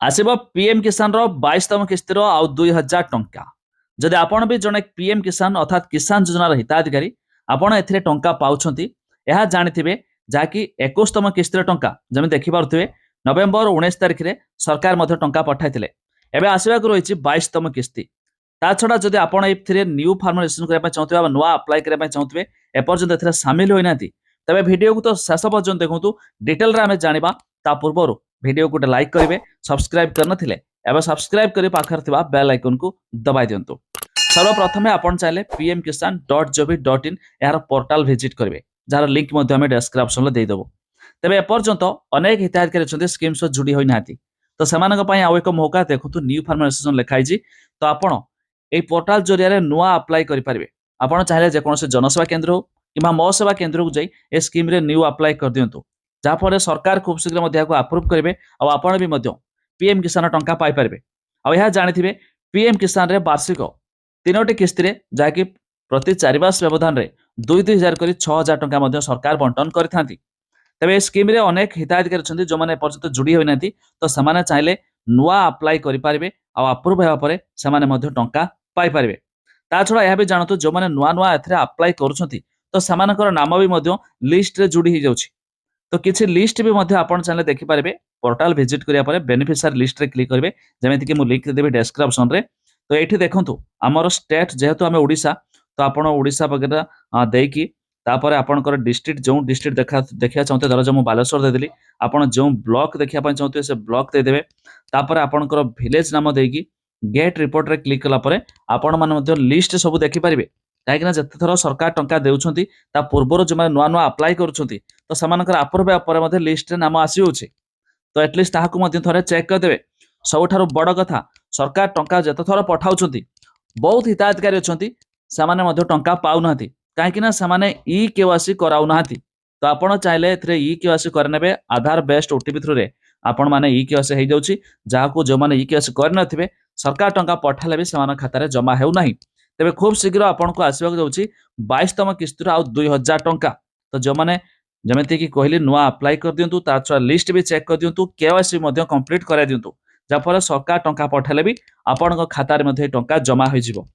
आसब PM किसान रो 22तम किस्तिर आउ 2000 टंका। जदि आपण भी जने पीएम किसान अर्थात किसान योजनार हिताधिकारी आपण एथिरे टंका पाउछंती यह जानिथिबे जाकि 21तम किस्तिर टंका जमे देखि पारुथिबे नवेम्बर 19 तारिख रे सरकार मध्य टंका पठाइथिले। एबे आसीबाक रहिछि 22तम किस्ती। ता छडा जदि आपण एथिरे न्यू फार्मर रजिस्ट्रेशन करबा चाहथिबे बा नुवा अप्लाई करबा चाहथिबे एपर्यंत एथिरे शामिल होइनाती तबे वीडियो को तो शेष पर्यंत देखंतु। डिटेल रे हमें जानिबा ता पूर्वरु वीडियो को लाइक करेंगे, सब्सक्राइब करनथिले एबे सब्सक्राइब करी पाखर थिबा बेल आइकन को दबाई दियंतु। सर्वप्रथमे आपण चाहे pmkisan.gov.in यार पोर्टाल विजिट करेंगे, जार लिंक मध्य हमें डिस्क्रिप्शन में दे देबो। तबे एपर्यंत अनेक हिताधिकारी अछंती स्कीम सो जुड़ी होई नाती तो सेमानक पई आउ एक मौका देखंतु। न्यू फार्मर रजिस्ट्रेशन लिखाई जी तो आपण ए पोर्टाल जरिया रे नुवा अप्लाई करि परिबे। आपण चाहे जे कोनसे जनसेवा केंद्र हो किबा मो सेवा केंद्र को जाई ए स्कीम रे न्यू अप्लाई कर दियंतु, जहाँफल सरकार खूब शीघ्र मध्य आप्रुव करेंगे और आपण भी मध्य पीएम किसान टंका पाई पारे। आ यह जानिथिबे पीएम किसान रे वार्षिक 3टी किस्ती रे जाकि प्रति 4 मास व्यवधान रे 2,000 करी 6,000 टंका मध्य सरकार बंटन करथांती। तबे स्कीम रे अनेक हिताधिकारी अछंती जो माने पर्यंत जुड़ी होई नाती तो समाने चाहिले नुवा अप्लाई करि पारिबे और अप्रूव हेबा परे समाने मध्य टंका पाई पारिबे। ता छडा यह भी जानतो जो माने नुवा नुवा एथरे अप्लाई करूछंती तो समानकर नाम भी मध्य लिस्ट रे जुड़ी हि जाउछि। तो किसी लिस्ट भी मध्य आपण चैनल देखि पारे। पोर्टाल विजिट करिया परे बेनिफिशियरी लिस्ट रे क्लिक करेंगे, जमेति कि मु लिंक देबी डिस्क्रिप्शन रे। तो एठी देखंतु हमर स्टेट जेहेतु आमे ओडिसा तो आपण ओडिसा वगैरह देकी तापर आपणकर डिस्ट्रिक्ट जो डिस्ट्रिक्ट देखा चाहते धर जो मु बालेश्वर दे देली आपण जो ब्लॉक देखिया पय चाहते से ब्लॉक दे देबे। तापर आपणकर विलेज नाम देकी गेट रिपोर्ट रे क्लिक कला परे आपण मान मध्य लिस्ट सब देखि परिबे। कहीं जिते थर सरकार टंका देउछंती ता पूर्वर जो नुआ नुआ अप्लाई करुछंती तो समानकर अप्रूव पर मध्य लिस्ट रे नाम आसी होछि। तो एटलिस्ट ताहाकु मध्य थरे चेक कर देबे। सबठारु बड़ कथा सरकार टंका जते थर पठाउछंती बहुत हिताधिकारी अछंती सामाने मध्य टंका पाउ नाहंती काहेकि ना सामाने ई केवासी कराउ नाहंती। तो आपण चाहिले एथरे ई केवासी कर नेबे आधार बेस्ड ओटीपी थ्रू रे आपण माने ई केवासी हे जाउछि, जाहाकु जो माने ई केवासी कर नथिबे सरकार टंका पठाले भी समान खाता रे जमा हेउ नाही। तेबे खूब शीघ्र आपण को आसीबाक जाउछि 22तम किस्तिर आउ 2,000 टंका। तो जो माने जमेति कि कहली नुआ अप्लाई कर दियंतु ता छा लिस्ट भी चेक कर दियंतु, केवाईसी मध्य कंप्लीट करा दियंतु, जाफल सरकार टंका पठाले भी आपण खाता रे मध्य टंका जमा होई जिवो।